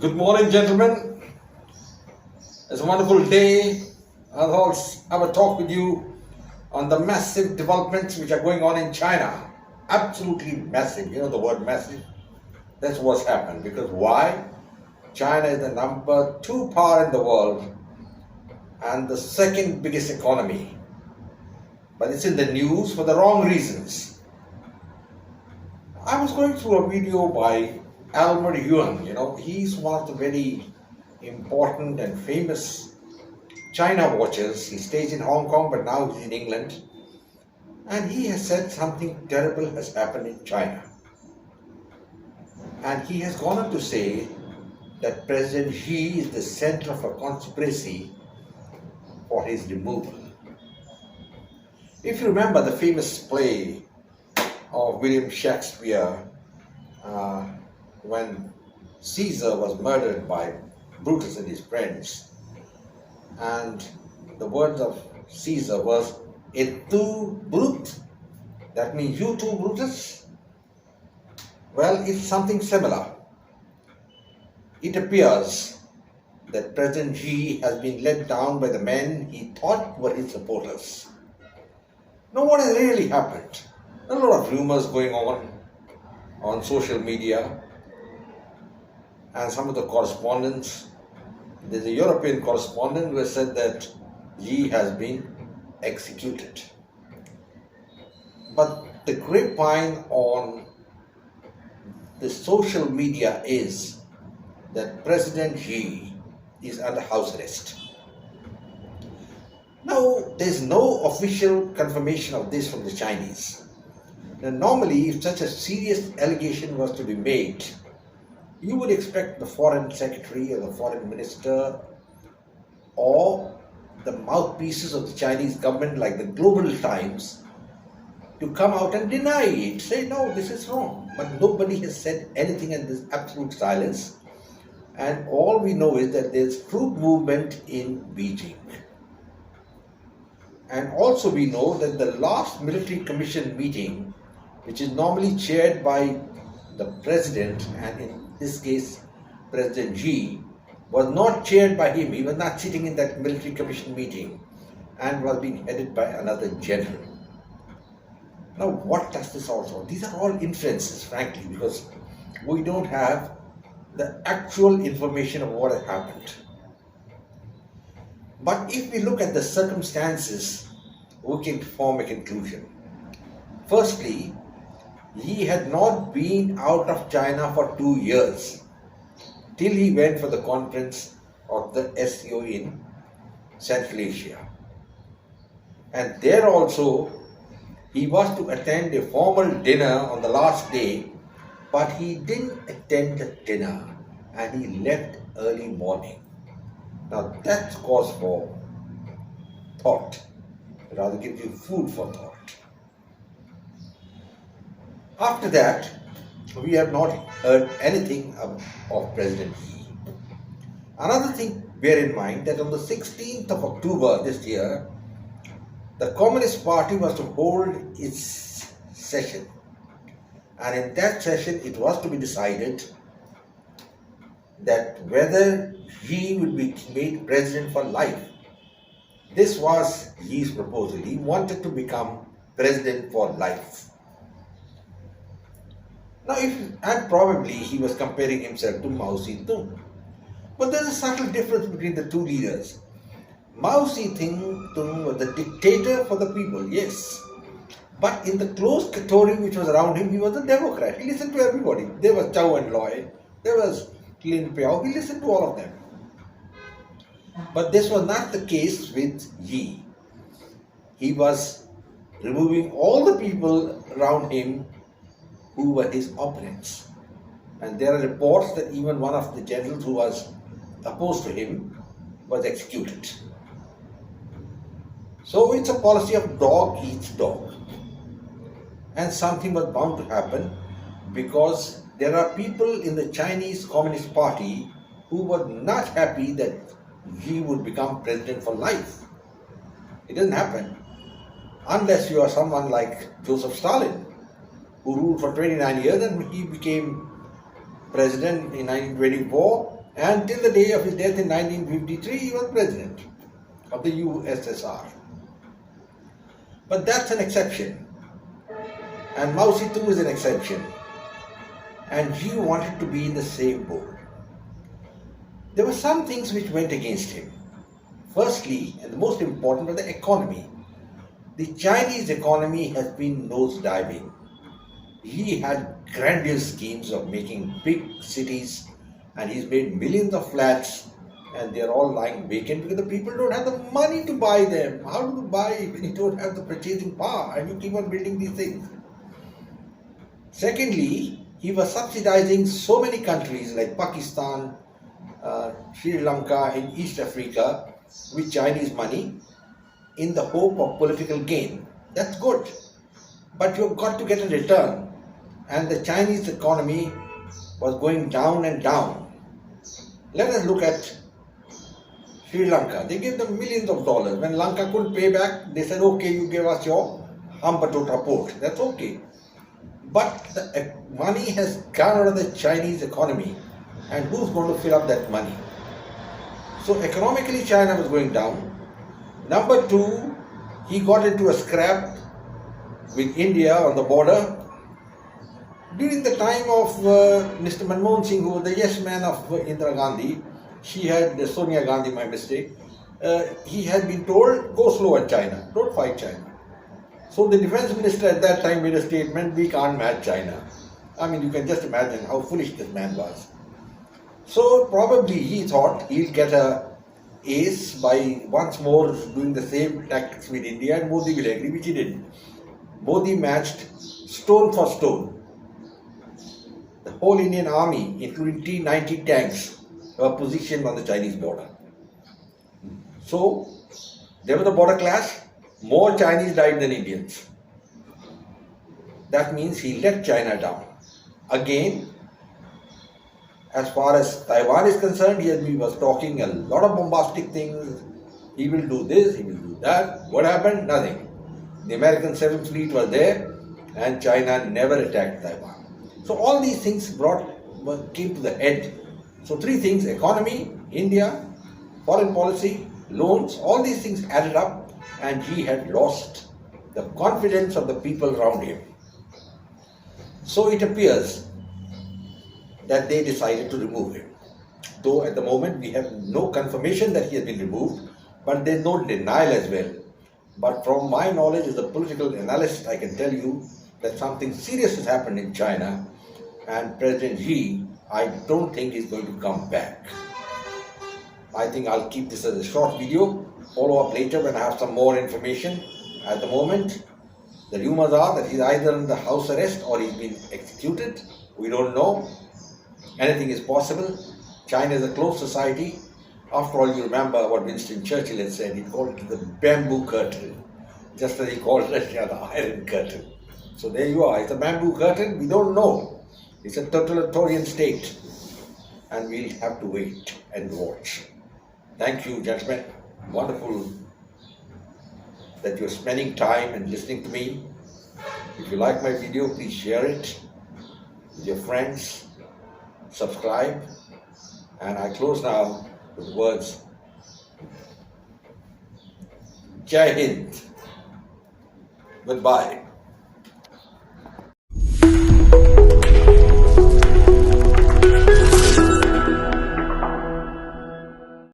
Good morning, gentlemen. It's a wonderful day. I'll have a talk with you on the massive developments which are going on in China. Absolutely massive. You know the word massive? That's what's happened. Because why? China is the number two power in the world and the second biggest economy. But it's in the news for the wrong reasons. I was going through a video by Albert Yuan. He's one of the very important and famous China watchers. He stays in Hong Kong, but now he's in England. And he has said something terrible has happened in China. And he has gone on to say that President Xi is the center of a conspiracy for his removal. If you remember the famous play of William Shakespeare, when Caesar was murdered by Brutus and his friends, and the words of Caesar was "Et tu, Brute?" That means "you too, Brutus." Well, it's something similar. It appears that President Xi has been let down by the men he thought were his supporters. Now, what has really happened? A lot of rumors going on social media, and some of the correspondents. There's a European correspondent who has said that Xi has been executed. But the grapevine on the social media is that President Xi is under house arrest. Now, there's no official confirmation of this from the Chinese. Now, normally, if such a serious allegation was to be made, you would expect the foreign secretary or the foreign minister or the mouthpieces of the Chinese government, like the Global Times, to come out and deny it, say, no, this is wrong. But nobody has said anything, and there's absolute silence. And all we know is that there's troop movement in Beijing. And also we know that the last military commission meeting, which is normally chaired by the president, and in this case President Xi, was not chaired by him. He was not sitting in that military commission meeting and was being headed by another general. Now, what does this also? These are all inferences, frankly, because we don't have the actual information of what has happened. But if we look at the circumstances, we can form a conclusion. Firstly, he had not been out of China for 2 years till he went for the conference of the SCO in Central Asia. And there also, he was to attend a formal dinner on the last day, but he didn't attend the dinner and he left early morning. Now that's cause for thought. It rather gives you food for thought. After that, we have not heard anything of President Xi. Another thing, bear in mind that on the 16th of October this year, the Communist Party was to hold its session. And in that session, it was to be decided that whether Xi would be made president for life. This was Xi's proposal. He wanted to become president for life. Now, and probably he was comparing himself to Mao Zedong. But there's a subtle difference between the two leaders. Mao Zedong was the dictator for the people, yes. But in the close category which was around him, he was a Democrat. He listened to everybody. There was Chow and Loy, there was Lin Piao, he listened to all of them. But this was not the case with Xi. He was removing all the people around him who were his opponents. And there are reports that even one of the generals who was opposed to him was executed. So it's a policy of dog eats dog. And something was bound to happen, because there are people in the Chinese Communist Party who were not happy that Xi would become president for life. It doesn't happen unless you are someone like Joseph Stalin, who ruled for 29 years and he became president in 1924 And till the day of his death in 1953, he was president of the USSR. But that's an exception. And Mao Zedong is an exception. And he wanted to be in the same boat. There were some things which went against him. Firstly, and the most important, was the economy. The Chinese economy has been nosediving. He had grandiose schemes of making big cities, and he's made millions of flats, and they're all lying vacant because the people don't have the money to buy them. How do you buy when you don't have the purchasing power and you keep on building these things? Secondly, he was subsidizing so many countries like Pakistan, Sri Lanka, and East Africa with Chinese money in the hope of political gain. That's good. But you've got to get a return. And the Chinese economy was going down and down. Let us look at Sri Lanka. They gave them millions of dollars. When Lanka couldn't pay back, they said, okay, you give us your Hambantota port. That's okay. But the money has gone out of the Chinese economy. And who's going to fill up that money? So economically, China was going down. Number two, he got into a scrap with India on the border. During the time of Mr. Manmohan Singh, who was the yes man of Indira Gandhi, she had Sonia Gandhi, my mistake, he had been told, go slow at China, don't fight China. So the defense minister at that time made a statement, we can't match China. I mean, you can just imagine how foolish this man was. So probably he thought he'll get a ace by once more doing the same tactics with India and Modi will agree, which he didn't. Modi matched stone for stone. The whole Indian army, including T-90 tanks, were positioned on the Chinese border. So, there was a border clash. More Chinese died than Indians. That means he let China down. Again, as far as Taiwan is concerned, he was talking a lot of bombastic things. He will do this, he will do that. What happened? Nothing. The American 7th Fleet was there and China never attacked Taiwan. So all these things came to the head. So three things: economy, India, foreign policy, loans, all these things added up, and he had lost the confidence of the people around him. So it appears that they decided to remove him. Though at the moment we have no confirmation that he has been removed, but there's no denial as well. But from my knowledge as a political analyst, I can tell you that something serious has happened in China, and President Xi, I don't think he's going to come back. I think I'll keep this as a short video, follow up later when I have some more information. At the moment, the rumors are that he's either under house arrest or he's been executed. We don't know. Anything is possible. China is a closed society. After all, you remember what Winston Churchill had said. He called it the bamboo curtain, just as he called Russia the iron curtain. So there you are. It's a bamboo curtain. We don't know. It's a totalitarian state. And we'll have to wait and watch. Thank you, gentlemen. Wonderful that you're spending time and listening to me. If you like my video, please share it with your friends. Subscribe. And I close now with the words, Jai Hind. Goodbye.